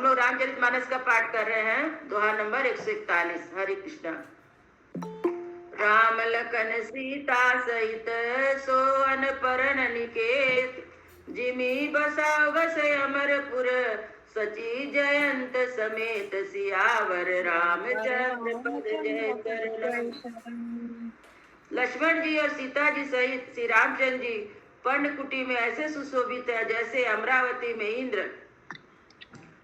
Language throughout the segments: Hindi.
हम लोग रामचरितमानस का पाठ कर रहे हैं, दोहा नंबर 141। हरे कृष्णा। राम लखन सीता सहित सोअन परन निकेत, जिमी बसाओ बस अमरपुर, सची जयंत समेत, सियावर रामचंद्र पद जय शरण। लक्ष्मण जी और सीता जी सहित श्री रामचंद्र जी पर्णकुटी में ऐसे सुशोभित है जैसे अमरावती में इंद्र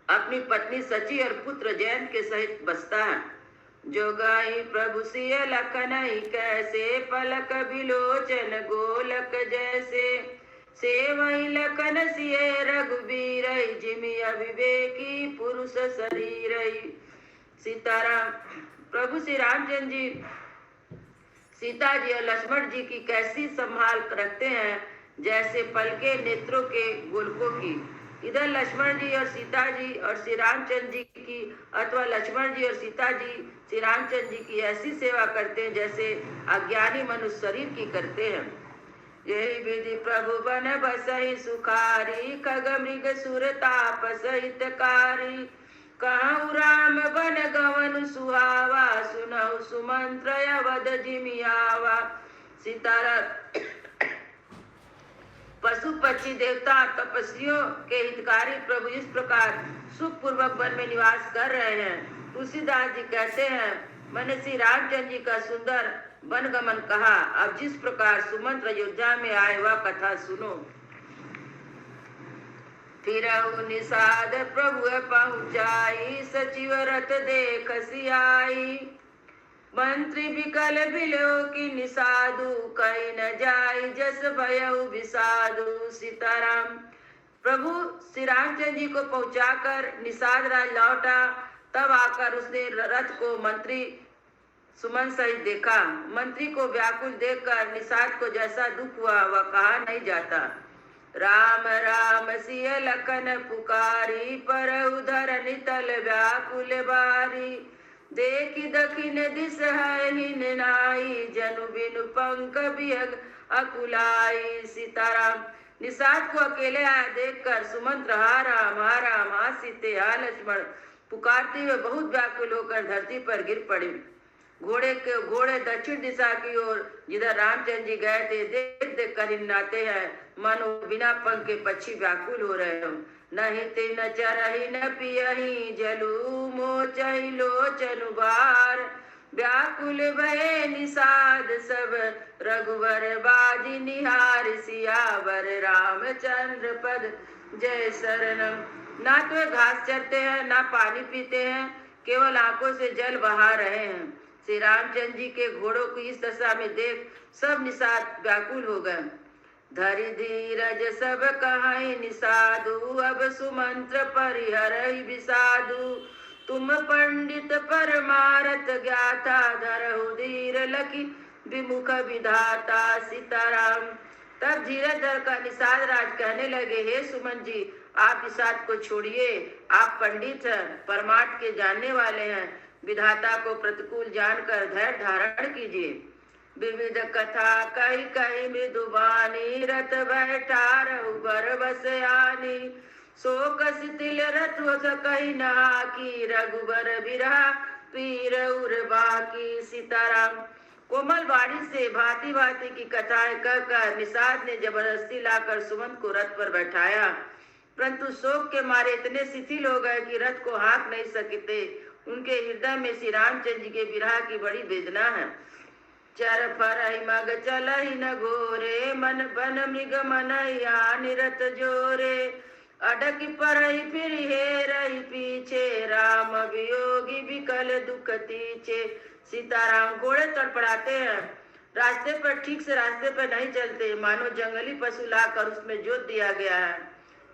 अपनी पत्नी सची और पुत्र जयंत के सहित बसता है। जो गाई प्रभु सिय लखन कैसे, पलक बिलोचन गोलक जैसे, से वही लखन सिय रघुबीर, जिमि अविवेकी पुरुष शरीर। सीताराम। प्रभु श्री रामचंद्र जी सीता जी और लक्ष्मण जी की कैसी संभाल रखते हैं जैसे पलके नेत्रों के गोलकों की। इधर लक्ष्मण जी और सीता जी और श्री रामचंद्र जी की अथवा लक्ष्मण जी और सीता जी श्री रामचंद्र जी की ऐसी सेवा करते हैं जैसे अज्ञानी मनुष्य शरीर की करते हैं। यही विधि प्रभु बन बसहि सुखारी, खग मृग सुर तापस हितकारी, कहु राम बन गवन सुहावा, सुनहु सुमंत्र अवध जिमि आवा। सीताराम। पशु पक्षी देवता तपस्वियों के हितकारी प्रभु इस प्रकार सुख पूर्वक वन में निवास कर रहे हैं। तुलसीदास जी कहते हैं, मैंने श्री रामचंद्र जी का सुंदर वन गमन कहा, अब जिस प्रकार सुमंत्र अयोध्या में आए वह कथा सुनो। फिरहु निषाद प्रभु पहुँचाई, सचिव रथ देख सियाई, मंत्री विकल बिलो की निषादु, कहीं न जाई जस भयउ विषादु। सीताराम। प्रभु श्री रामचंद्र जी को पहुंचाकर निषाद राज लौटा, तब आकर उसने रथ को मंत्री सुमन सहित देखा। मंत्री को व्याकुल देखकर निषाद को जैसा दुख हुआ वह कहा नहीं जाता। राम राम सिय लखन पुकारी, पर उधर नितल व्याकुल बारी, देखी दखिन दिस है हिन नाई, जनु बिनु पंख बिहग अकुलाई। सीताराम। निषाद को अकेले आया देखकर सुमंत्र हा राम हा सीते हा लक्ष्मण पुकारते हुए बहुत व्याकुल होकर धरती पर गिर पड़े। घोड़े दक्षिण दिशा की ओर जिधर रामचंद्र जी गए थे देख देख कर हिन्नाते हैं, मानो बिना पंख के पक्षी व्याकुल हो रहे हो। नहीं ते न चरही न पियही, जलू मोचही लोचन बार, व्याकुल भये निषाद सब, रघुवर बाजी निहार, सियावर रामचंद्र पद जय शरणम। ना तो वे घास चरते हैं ना पानी पीते हैं, केवल आंखों से जल बहा रहे हैं। श्री रामचंद्र जी के घोड़ों की इस दशा में देख सब निषाद व्याकुल हो गए। धरि धीरज सब कहाई निषादु, अब सुमंत्र परिहरहि विषादु, तुम पंडित परमारथ ज्ञाता, धरहु धीर लखी विमुख विधाता। सीताराम। तब धीरज धर का निषाद राज कहने लगे, हे सुमन जी, आप निषाद को छोड़िए, आप पंडित हैं, परमार्थ के जानने वाले हैं, विधाता को प्रतिकूल जानकर धैर्य धारण कीजिए। विविध कथा कही कही मृदुबानी, रथ बैठा रहु बर बस आनी, शोक सितिल रथ हो सकहि नहा की, रघुबर बिरहा पीर उर बाकी। सीताराम। कोमल वाणी से भांति भांति की कथाएं कहकर निषाद ने जबरदस्ती लाकर सुमंत को रथ पर बैठाया, परंतु शोक के मारे इतने शिथिल हो गए कि रथ को हाँक नहीं सकते। उनके हृदय में श्री रामचंद्र जी के विरह की बड़ी वेदना है। चर फरहि मग चलहि न घोरे, मन बन मृग मनैया निरत जोरे, अडक परहि फिर हेरहि पीछे, राम वियोगी विकल दुख तीछे। सीताराम। घोड़े तड़पड़ाते हैं, रास्ते पर ठीक से रास्ते पर नहीं चलते, मानो जंगली पशु लाकर उसमें जोत दिया गया है।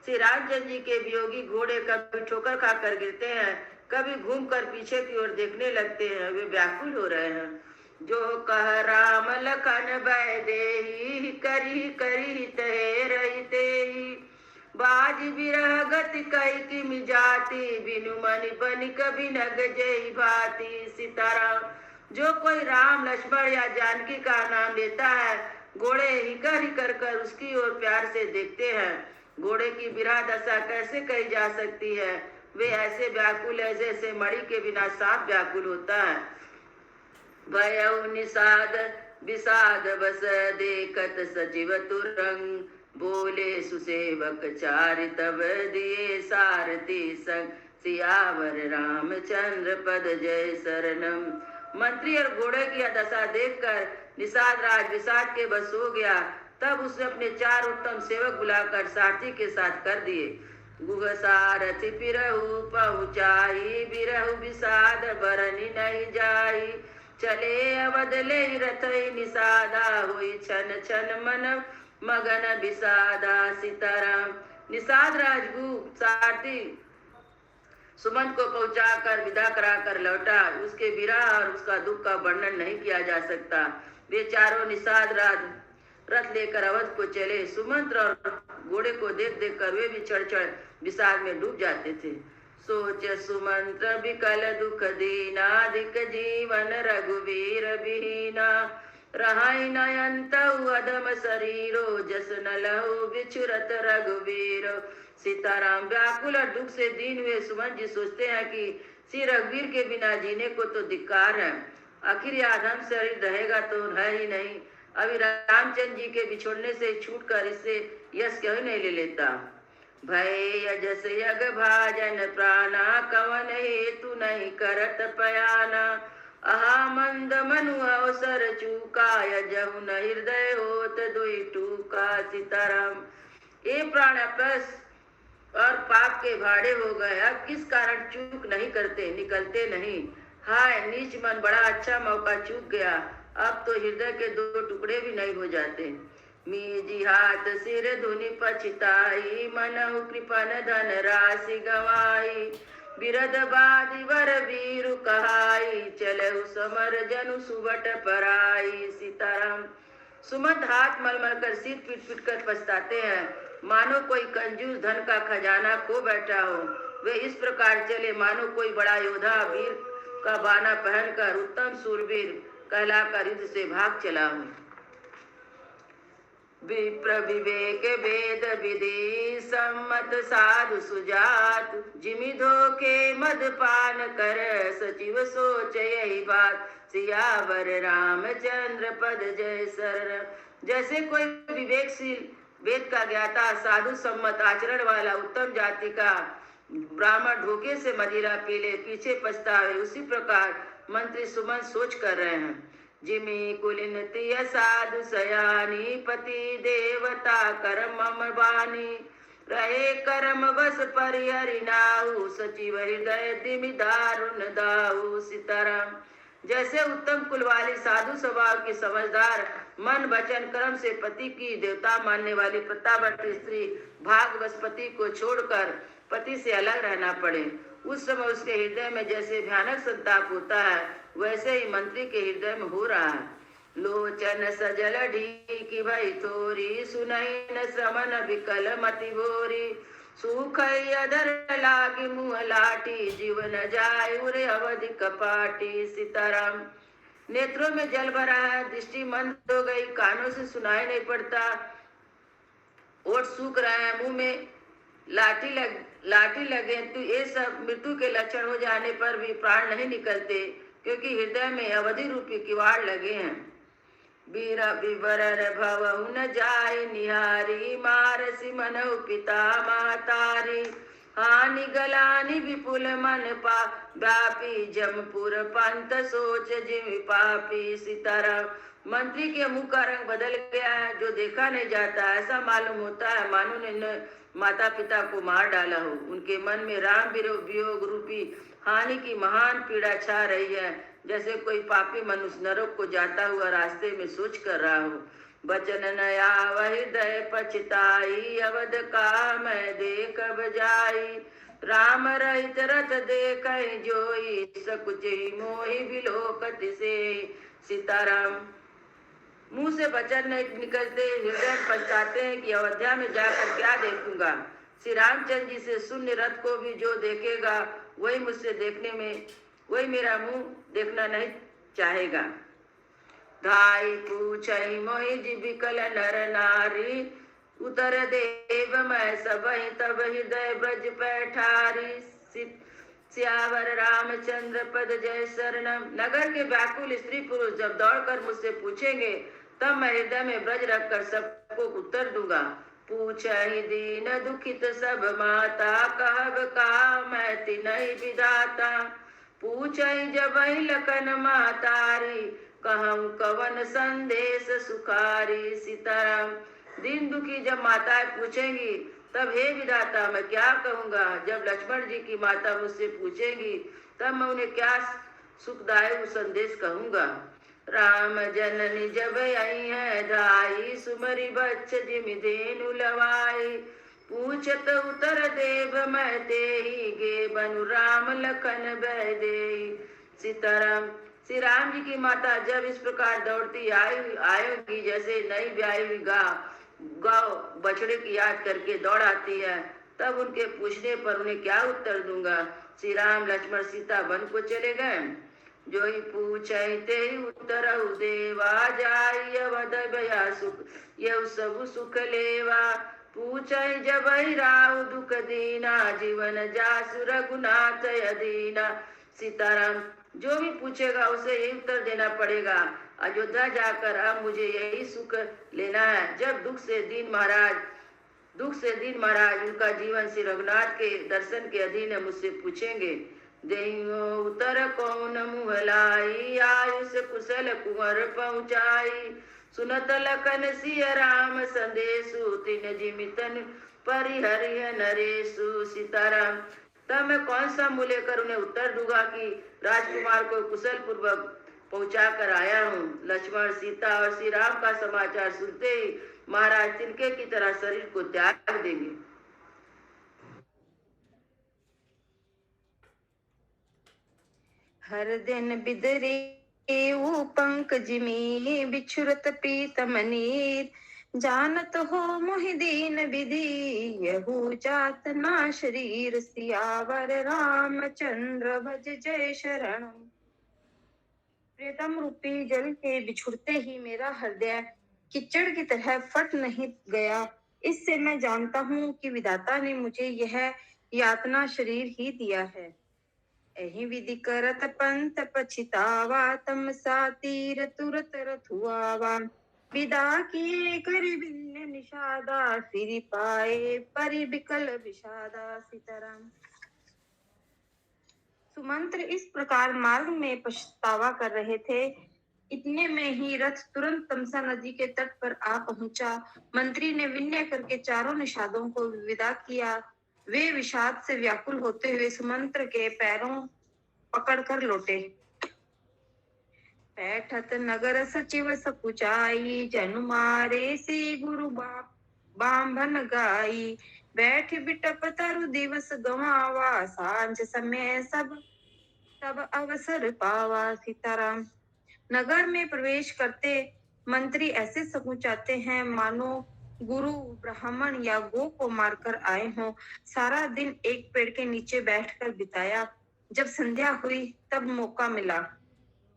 श्री रामचंद्र जी के वियोगी घोड़े कभी ठोकर खाकर गिरते हैं, कभी घूमकर पीछे की ओर देखने लगते हैं, वे व्याकुल हो रहे हैं। जो कह राम लखन भय देहि, करी करी तहे रही तेहि, बाज बिरह गति कई किमि जाति, बिनु मनि बनि कभी नग जय भाति। सीताराम। जो कोई राम लक्ष्मण या जानकी का नाम लेता है, घोड़े हिकर कर उसकी ओर प्यार से देखते हैं। घोड़े की विरह दशा कैसे कही जा सकती है, वे ऐसे व्याकुल है जैसे मणि के बिना सांप व्याकुल होता है। भयउ निषाद विषाद बस देखत सचिव तुरंग, बोले सुसेवक चारि तब दिए सारथी संग, सियावर रामचंद्र पद जय शरणम। मंत्री और घोड़े की दशा देखकर निषाद राज विषाद के बस हो गया। तब उसने अपने 4 उत्तम सेवक बुलाकर सारथी के साथ कर दिए। गुह सारथी पिरहु पहुँचाई, बिरहु विषाद बरनी नहीं जाई, चले अवध ले रथ निषादा, हुई छन छन मन मगन विषादा। सीताराम। निषाद राजगु सारथी सुमंत को पहुंचाकर विदा कराकर लौटा। उसके विरह और उसका दुख का वर्णन नहीं किया जा सकता। वे चारों निषाद राज रथ लेकर अवध को चले। सुमंत और घोड़े को देख देख कर वे भी चढ़ चढ़ विषाद में डूब जाते थे। सोच सुमंत्र विकल दुख दीना, अधिक जीवन रघुवीर विहीना, रहाई नयंत अधम शरीरो, जस न लहु बिछुरत रघुवीर। सीताराम। व्याकुल और दुख से दीन हुए सुमंत जी सोचते हैं कि श्री रघुवीर के बिना जीने को तो धिक्कार है। आखिर यह अधम शरीर रहेगा तो है ही नहीं। अभी रामचंद्र जी के बिछोड़ने से छूट कर इससे यश क्यों नहीं ले लेता। भय यजस यग भाजन प्राणा, कवन हेतु नहीं करत पयाना, अहा मंद मनु अवसर चूका, यजहु न हृदय होत दुई टूका। सीताराम। ये प्राण अपस और पाप के भाड़े हो गए। अब किस कारण चूक नहीं करते, निकलते नहीं। हाय नीच मन, बड़ा अच्छा मौका चूक गया। अब तो हृदय के 2 टुकड़े भी नहीं हो जाते। मीजी हाथ सिर धुनि पछिताई, मनहु कृपन धन राशि गवाई, बिरद बादि वर वीरु कहाई, चलहु समर जनु सुबट पराई। सीताराम। सुमंत हाथ मलमल कर सिर पीट पीट कर पछताते हैं, मानो कोई कंजूस धन का खजाना खो बैठा हो। वे इस प्रकार चले मानो कोई बड़ा योद्धा वीर का बाना पहनकर उत्तम सूरवीर कहलाकर युद्ध से भाग चला हो। विप्र विवेक वेद विधि सम्मत साधु सुजात, जिमि धोखे मदपान कर, सचिव सोच यही बात, सियावर रामचंद्र पद जय शरण। जैसे कोई विवेकशील वेद का ज्ञाता साधु सम्मत आचरण वाला उत्तम जाति का ब्राह्मण धोखे से मदिरा पी ले पीछे पछतावे, उसी प्रकार मंत्री सुमंत सोच कर रहे हैं। जिमि कुलिनति साधु सयानी, पति देवता कर्म बानी, रहे कर्म बस परिहरि नाहु, सचिव हृदय दिमि दारुण दाहु। सीताराम। जैसे उत्तम कुल वाली साधु स्वभाव की समझदार मन वचन कर्म से पति की देवता मानने वाली प्रतापवती स्त्री भागवश पति को छोड़कर पति से अलग रहना पड़े, उस समय उसके हृदय में जैसे भयानक संताप होता है, वैसे ही मंत्री के हृदय में हो रहा है। लोचन सजल ढीकी भई थोरी, सुनई न श्रमन विकल मति भोरी, सुख अधर लागी मुँह लाठी, जीवन जाय उरे अवधि कपाटी। सीताराम। नेत्रों में जल भरा है, दृष्टि मंद हो गई, कानों से सुनाई नहीं पड़ता, ओठ सूख रहा है, मुंह में लाठी लगे, तो ये सब मृत्यु के लक्षण हो जाने पर भी प्राण नहीं निकलते, क्योंकि हृदय में अवधि रूपी किवाड़ लगे हैं। बीरा विवरण भवहु न जाय निहारी, मारसी मनहु पिता मातारी, हानि गलानी विपुल मन पा, व्यापी जमपुर पंत सोच जिमि पापी। सीताराम। मंत्री के मुंह का रंग बदल गया है, जो देखा नहीं जाता, ऐसा मालूम होता है मानो ने माता पिता को मार डाला हो। उनके मन में राम वियोग रूपी हानि की महान पीड़ा छा रही है, जैसे कोई पापी मनुष्य नरक को जाता हुआ रास्ते में सोच कर रहा हो। बचन नया हृदय पछताई, अवध का मैं देख बजाई, राम रहित रथ देख जोई, सकुच ही मोहि बिलोकति से। सीताराम। मुंह से वचन नहीं निकलते, हृदय पछताते हैं कि अयोध्या में जाकर क्या देखूंगा। श्री रामचंद्र जी से शून्य रथ को भी जो देखेगा वही मुझसे देखने में, वही मेरा मुंह देखना नहीं चाहेगा। धाई पूछई मोहि जी विकल नर नारी, उतर देव मैं सबहि तब हृदय ब्रज पैठारी। सियावर रामचंद्र पद जय शरणम। नगर के व्याकुल स्त्री पुरुष जब दौड़कर मुझसे पूछेंगे, तब मैं हृदय में ब्रज रखकर सबको उत्तर दूंगा। पूछहि दीन दुखित सब माता, कहब का मैं तिनहि विधाता। पूछहि जबहि लखन मातारी, कहूँ कवन संदेश सुखारी। सीताराम। दीन दुखी जब माताएं पूछेंगी, तब हे विधाता मैं क्या कहूँगा। जब लक्ष्मण जी की माता मुझसे पूछेंगी, तब मैं उन्हें क्या सुखदायक संदेश कहूँगा। राम जननी जब आई है दाई, सुमरी बच्च जिमि धेनु लवाई। पूछत उतर देव मैं तेहि, गे बनु राम लखन बह देहि। सीताराम। श्री राम जी की माता जब इस प्रकार दौड़ती आएगी, जैसे नई ब्याही हुई गौ बछड़े की याद करके दौड़ आती है, तब उनके पूछने पर उन्हें क्या उत्तर दूंगा। श्री राम लक्ष्मण सीता वन को चले गए। जो ही पूछे ते उत्तर देवा, जाई अवध भया सुख यह सब सुख लेवा। पूछे जब राहु दुख दीना, जीवन जासु रघुनाथ अधीना। सीताराम। जो भी पूछेगा उसे यही उत्तर देना पड़ेगा। अयोध्या जाकर अब मुझे यही सुख लेना है। जब दुख से दीन महाराज उनका जीवन श्री रघुनाथ के दर्शन के अधीन मुझसे पूछेंगे। देहियो उतर कौन मुँह लाई, आयुष कुशल कुंवर पहुँचाई। सुनत लखन सिय राम संदेशु, तिन जिमितन परिहरिय नरेशु। सीताराम। तब मैं कौन सा मुँह लेकर उन्हें उत्तर दूंगा कि राजकुमार को कुशल पूर्वक पहुंचा कर आया हूँ। लक्ष्मण सीता और श्री राम का समाचार सुनते ही महाराज तिनके की तरह शरीर को त्याग देंगे। हर दिन बिदरे पंक जिमी, बिछुरत पीतम नीर। जानत हो मोहि दीन विधि, यहू जात ना शरीर। सियावर रामचंद्र भज जय शरण। प्रीतम रूपी जल के बिछुड़ते ही मेरा हृदय कीचड़ की तरह फट नहीं गया। इससे मैं जानता हूँ कि विधाता ने मुझे यह यातना शरीर ही दिया है। एहि विधि करत पंथ पछितावा, तम सा तीर तुरत रथुआवा। विदा किए करि भिन्न निषादा, फिरि पाए परि बिकल विषादा। सीताराम। सुमंत्र इस प्रकार मार्ग में पछतावा कर रहे थे। इतने में ही रथ तुरंत तमसा नदी के तट पर आ पहुंचा। मंत्री ने विनय करके चारों निषादों को विदा किया। वे विषाद से व्याकुल होते हुए सुमंत्र के पैरों पकड़कर लौटे। बैठत नगर सचिव सकुचाई, जनु मारे से गुरु बांभन गाई। बैठ बिटप तरु दिवस गवावा, सांझ समय सब अवसर पावा। सीताराम। नगर में प्रवेश करते मंत्री ऐसे सकुचाते हैं मानो गुरु ब्राह्मण या गो को मारकर आए हों। सारा दिन एक पेड़ के नीचे बैठकर बिताया। जब संध्या हुई तब मौका मिला।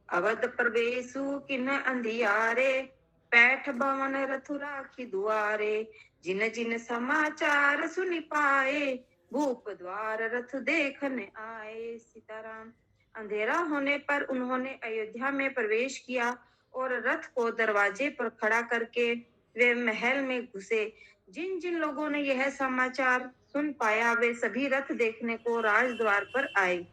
अवध प्रवेशु किन अंधियारे, बैठ भवन रथुरा की दुआरे। जिन जिन समाचार सुनि पाए, भूप द्वार रथ देखने आए। सीताराम। अंधेरा होने पर उन्होंने अयोध्या में प्रवेश किया और रथ को दरवाजे पर खड़ा करके वे महल में घुसे। जिन जिन लोगों ने यह समाचार सुन पाया, वे सभी रथ देखने को राजद्वार पर आए।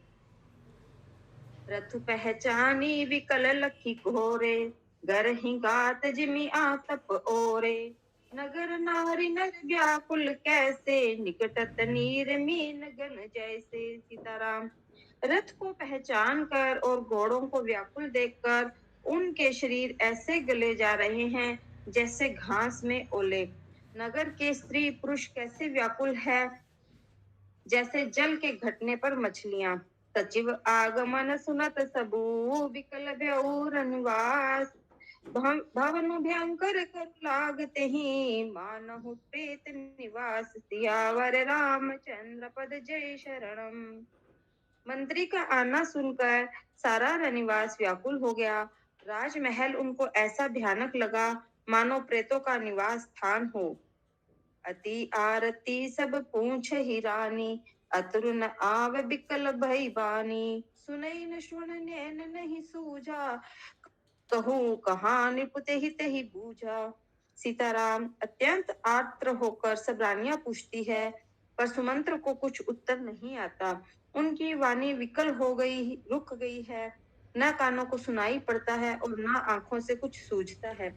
रथ पहचानी विकल लखी घोरे, घर ही गात जिमि आतप ओरे। नगर नारी नर व्याकुल कैसे, निकटत नीर मीन गन जैसे। सीताराम। रथ को पहचान कर और घोड़ों को व्याकुल देखकर उनके शरीर ऐसे गले जा रहे हैं जैसे घास में ओले। नगर के स्त्री पुरुष कैसे व्याकुल है, जैसे जल के घटने पर मछलियां। सचिव आगमन सुनत सबू, विकल भयउ रनिवास। भवन भयंकर कर लागते ही, मानहु प्रेत निवास। सियावर रामचंद्र पद जय शरणम। मंत्री का आना सुनकर सारा रनिवास व्याकुल हो गया। राजमहल उनको ऐसा भयानक लगा मानो प्रेतों का निवास स्थान हो। अति आरती सब पूछ ही रानी, अतुर न आव बिकल भई बानी, सुनई न सुन नैन नहीं सूझा, कहूँ कहाँ निपुते ही तही बूझा। सीताराम। अत्यंत आर्द्र होकर सब रानियां पूछती है, पर सुमंत्र को कुछ उत्तर नहीं आता। उनकी वाणी विकल हो गई, रुक गई है, न कानों को सुनाई पड़ता है और न आंखों से कुछ सूझता है।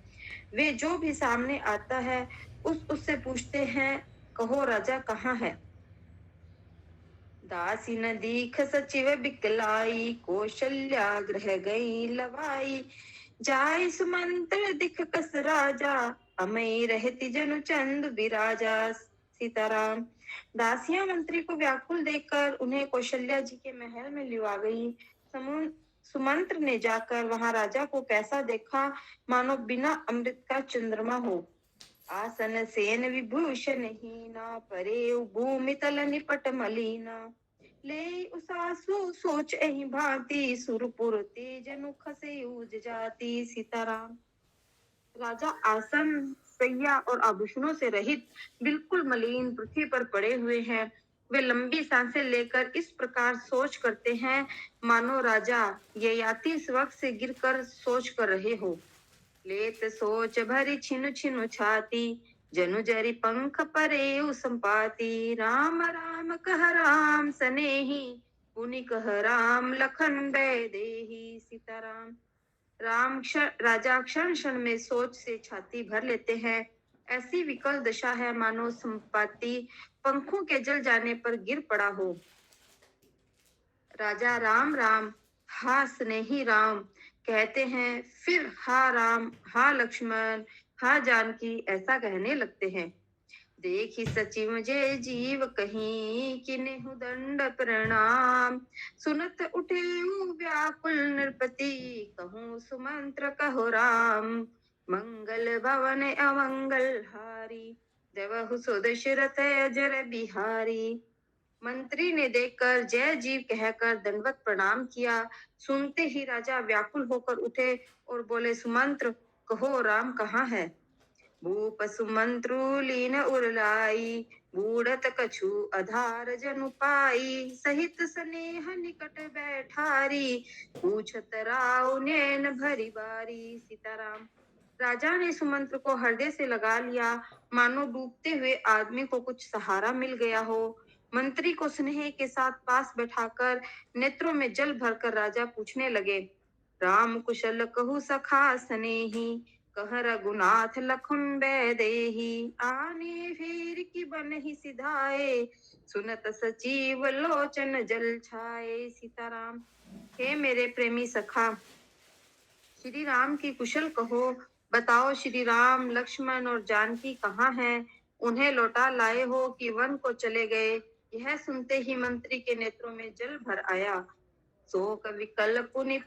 वे जो भी सामने आता है उससे पूछते हैं, कहो राजा कहाँ है। दासी न दीख सचिव बिकलाई, कौशल्या गृह गई लवाई, जाय सुमंत्र दिख कस राजा, अमय रहती जनु चंद विराजा। सीताराम। दासियां मंत्री को व्याकुल देखकर उन्हें कौशल्या जी के महल में लिवा गई। सुमंत्र ने जाकर वहां राजा को कैसा देखा, मानो बिना अमृत का चंद्रमा हो। आसन सेन विभूषण हीना, परे भूमि तल निपट मलीना, ले उसासु सोच एहि भांति, सुरपुर तेज नुख से ऊज जाती। सीताराम। राजा आसन, सैया और आभूषणों से रहित बिल्कुल मलिन पृथ्वी पर पड़े हुए हैं। वे लंबी सांसें लेकर इस प्रकार सोच करते हैं, मानो राजा ययाति स्वर्ग से गिरकर सोच कर रहे हो। लेत सोच भरी छिनु छिनु छाती, जनु जरी पंख परे संपाती, राम राम कह राम सनेही, पुनि कह राम लखन बै देही। सीताराम। राजा क्षण क्षण में सोच से छाती भर लेते हैं। ऐसी विकल दशा है मानो संपाती पंखों के जल जाने पर गिर पड़ा हो। राजा राम राम हा स्नेही राम कहते हैं, फिर हा राम हा लक्ष्मण हा जानकी ऐसा कहने लगते हैं। देखी सचिव जय जीव कहीं, किन्हु दंड प्रणाम, सुनत उठे व्याकुल नृपति, कहूँ सुमंत्र कहो राम, मंगल भवन अमंगल हारी, देवहु सो दशरथ अजर बिहारी। मंत्री ने देखकर जय जीव कहकर दंडवत प्रणाम किया। सुनते ही राजा व्याकुल होकर उठे और बोले, सुमंत्र कहो राम कहाँ है। भूप सुमंत्रु लीन उरलाई, बूढ़त कछु आधार जनु पाई, सहित स्नेह निकट बैठारी, पूछत राव नैन भरी बारी। सीताराम। राजा ने सुमंत्र को हृदय से लगा लिया, मानो डूबते हुए आदमी को कुछ सहारा मिल गया हो। मंत्री को स्नेह के साथ पास बैठाकर नेत्रों में जल भरकर राजा पूछने लगे, राम कुशल कहू सखा स्नेही, कह रघुनाथ लखन बै देही, आने फेर की बनहि सिधाए, सुनत सचिव लोचन जल छाए। सीताराम। हे मेरे प्रेमी सखा, श्री राम की कुशल कहो, बताओ श्री राम लक्ष्मण और जानकी कहाँ हैं? उन्हें लौटा लाए हो कि वन को चले गए? यह सुनते ही मंत्री के नेत्रों में जल भर आया। शोक विकल पुनि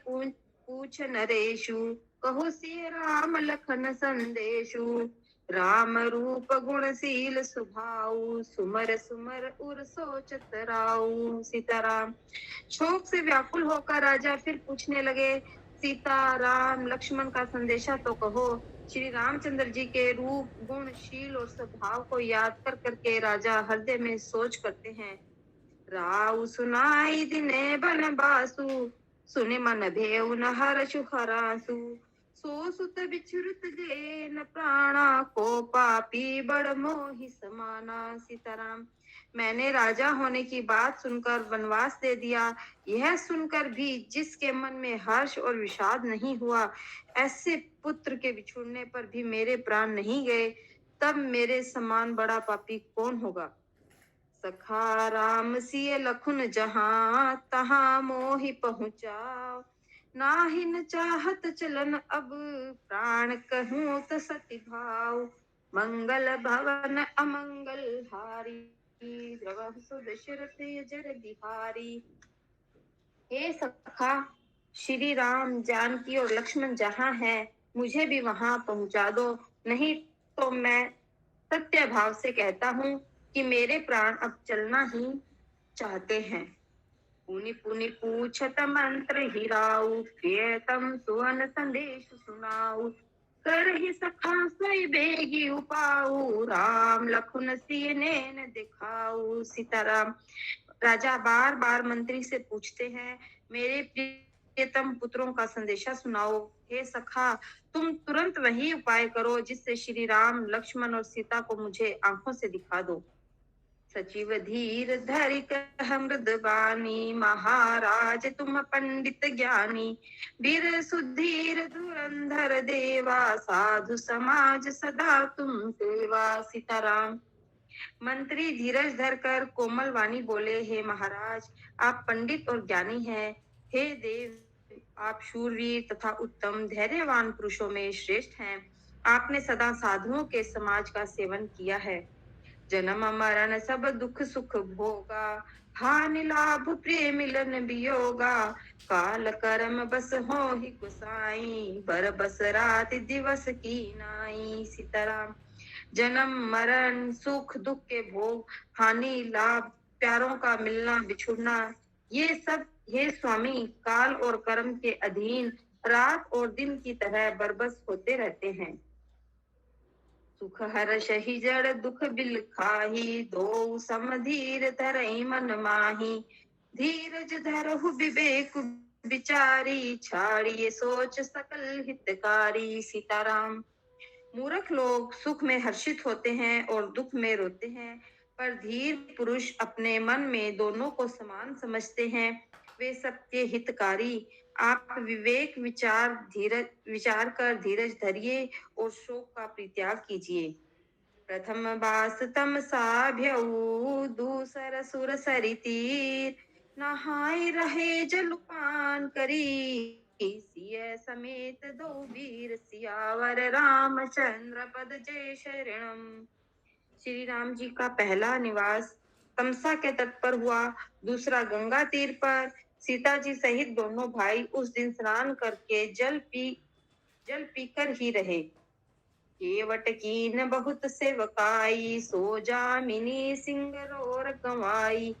पूछ नरेशु, कहो सिय राम लखन संदेशु, राम रूप गुणशील स्वभाव, सुमर सुमर उर सोचत राऊ। सीताराम। शोक से व्याकुल होकर राजा फिर पूछने लगे, सीता राम लक्ष्मण का संदेशा तो कहो। श्री रामचंद्र जी के रूप गुणशील और स्वभाव को याद कर करके राजा हृदय में सोच करते हैं। राव सुनाई दिने बन बासु, सुने मन भेउ न हर्षु हरासु, सो सुत बिछुरत जे न प्राणा, को पापी बड़ मोहि समाना। सीताराम। मैंने राजा होने की बात सुनकर वनवास दे दिया। यह सुनकर भी जिसके मन में हर्ष और विषाद नहीं हुआ, ऐसे पुत्र के बिछुड़ने पर भी मेरे प्राण नहीं गए, तब मेरे समान बड़ा पापी कौन होगा। सखा राम सिय लखुन जहां, तहां मोहि पहुँचा, नाहिन चाहत चलन अब, प्राण कहूँ त सति भाव, मंगल भवन अमंगल हारी, द्रवहु सो दशरथ अजर बिहारी। हे सखा, श्री राम जानकी और लक्ष्मण जहाँ है, मुझे भी वहां पहुंचा दो, नहीं तो मैं सत्य भाव से कहता हूँ कि मेरे प्राण अब चलना ही चाहते हैं। पुनि पुनि पूछत मंत्र हिराऊ, प्रियतम सुवन संदेश सुनाऊ, करहि सखा सोई बेगी उपाऊ, राम लखुन सिय नैन दिखाऊ। सीताराम। राजा बार बार मंत्री से पूछते हैं, मेरे प्रियतम पुत्रों का संदेशा सुनाओ। हे सखा, तुम तुरंत वही उपाय करो जिससे श्री राम, लक्ष्मण और सीता को मुझे आंखों से दिखा दो। सचिव धीर धरि कह मृदबानी, महाराज तुम पंडित ज्ञानी। वीर सुधीर धुरंधर देवा, साधु समाज सदा तुम सेवा। सीताराम। मंत्री धीरज धरकर कोमल वाणी बोले, हे महाराज, आप पंडित और ज्ञानी हैं। हे देव, आप शूरवीर तथा उत्तम धैर्यवान पुरुषों में श्रेष्ठ हैं। आपने सदा साधुओं के समाज का सेवन किया है। जन्म मरण सब दुख सुख भोगा, हानि लाभ प्रिय मिलन वियोगा। काल कर्म बस हो ही गुसाई, बर बस रात दिवस की नाई। सीताराम। जन्म मरण सुख दुख के भोग, हानि लाभ, प्यारों का मिलना बिछुड़ना, ये सब हे स्वामी काल और कर्म के अधीन रात और दिन की तरह बरबस होते रहते हैं। सुख हर्ष ही जड़ दुख बिल खाही, दो समधीर धरई मन माही। धीरज धरहु विवेक विचारी, छाड़िए सोच सकल हितकारी। सीताराम। मूर्ख लोग सुख में हर्षित होते हैं और दुख में रोते हैं, पर धीर पुरुष अपने मन में दोनों को समान समझते हैं। वे सबके हितकारी। आप विचार कर धीरज धरिए और शोक का परित्याग कीजिए। प्रथम बास तम साभ्यऊ, दूसर सुर सरि तीर। नहाय रहे जलपान करी, सिय समेत दो वीर सियावर रामचंद्र पद जय शरणम। श्री राम जी का पहला निवास तमसा के तट पर हुआ, दूसरा गंगा तीर पर। सीता जी सहित दोनों भाई उस दिन स्नान करके जल पीकर ही रहे। केवट कीन बहुत सेवकाई, सो जामिनी सिंह रोर गवाई।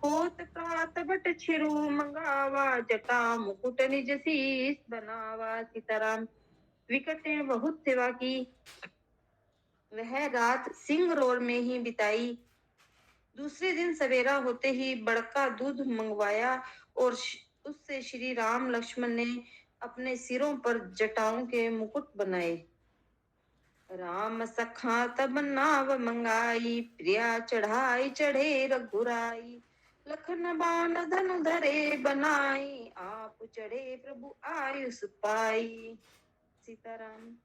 होत प्रात बट छिरु मंगावा, जटा मुकुट निज शीस बनावा। सीताराम। विकट ने बहुत सेवा की, वह रात सिंह रोर में ही बिताई। दूसरे दिन सवेरा होते ही बड़का दूध मंगवाया और उससे श्री राम लक्ष्मण ने अपने सिरों पर जटाओं के मुकुट बनाए। राम सखा तब नाव मंगाई, प्रिया चढ़ाई चढ़े रघुराई। लखन बाण धनु धरे बनाई, आप चढ़े प्रभु आयुष पाई। सीताराम।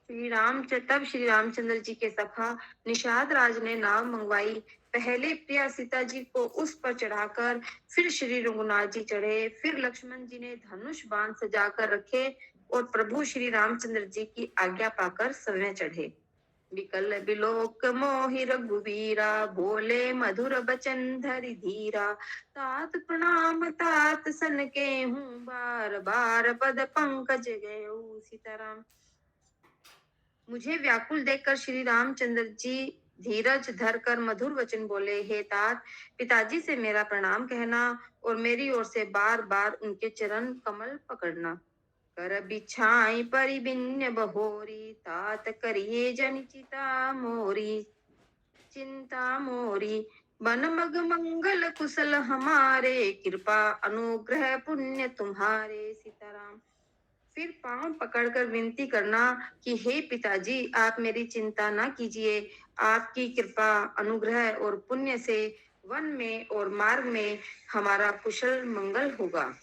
तब श्री रामचंद्र जी के सखा निषाद राज ने नाव मंगवाई। पहले प्रिया सीता जी को उस पर चढ़ाकर फिर श्री रघुनाथ जी चढ़े। फिर लक्ष्मण जी ने धनुष बाण सजाकर रखे और प्रभु श्री रामचंद्र जी की आज्ञा पाकर सवें चढ़े। विकल बिलोक मोहि रघुवीरा, बोले मधुर बचन धरि धीरा। तात प्रणाम तात सन के हूँ, बार बार पद पंकज गए। सीताराम। मुझे व्याकुल देखकर श्री रामचंद्र जी धीरज धरकर मधुर वचन बोले, हे तात, पिताजी से मेरा प्रणाम कहना और मेरी ओर से बार बार उनके चरण कमल पकड़ना। कर बिछाई परिबिन्य बहोरी, तात करिए जन चिंता मोरी। बन मग मंगल कुशल हमारे, कृपा अनुग्रह पुण्य तुम्हारे। सीताराम। फिर पांव पकड़कर विनती करना कि हे पिताजी, आप मेरी चिंता ना कीजिए। आपकी कृपा अनुग्रह और पुण्य से वन में और मार्ग में हमारा कुशल मंगल होगा।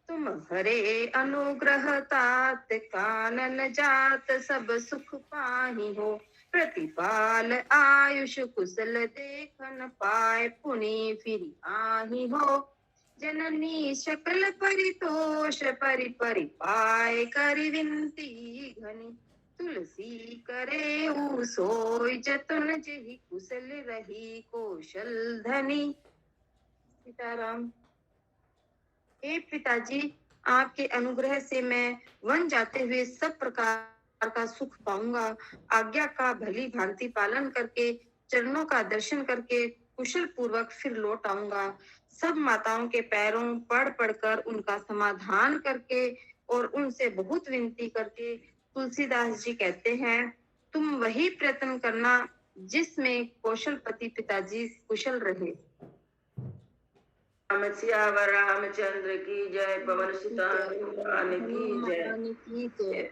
तुम हरे अनुग्रह तात, कानन जात सब सुख पाही हो। प्रतिपाल आयुष कुशल देखन पाए, पुनि फिर आही हो। जननी सकल परितोष परि पाए, करि विनती घनी। तुलसी करे सोई जतन, जेहि कुशल रही कौशल धनी। सीताराम। हे पिताजी, आपके अनुग्रह से मैं वन जाते हुए सब प्रकार का सुख पाऊंगा। आज्ञा का भली भांति पालन करके, चरणों का दर्शन करके कुशल पूर्वक फिर लौट आऊंगा। सब माताओं के पैरों पढ़कर उनका समाधान करके और उनसे बहुत विनती करके तुलसीदास जी कहते हैं, तुम वही प्रयत्न करना जिसमें कौशलपति पिताजी कुशल रहे। राम सियावर रामचंद्र की जय, पवन सुत हनुमान की जय। हनुमान की जय।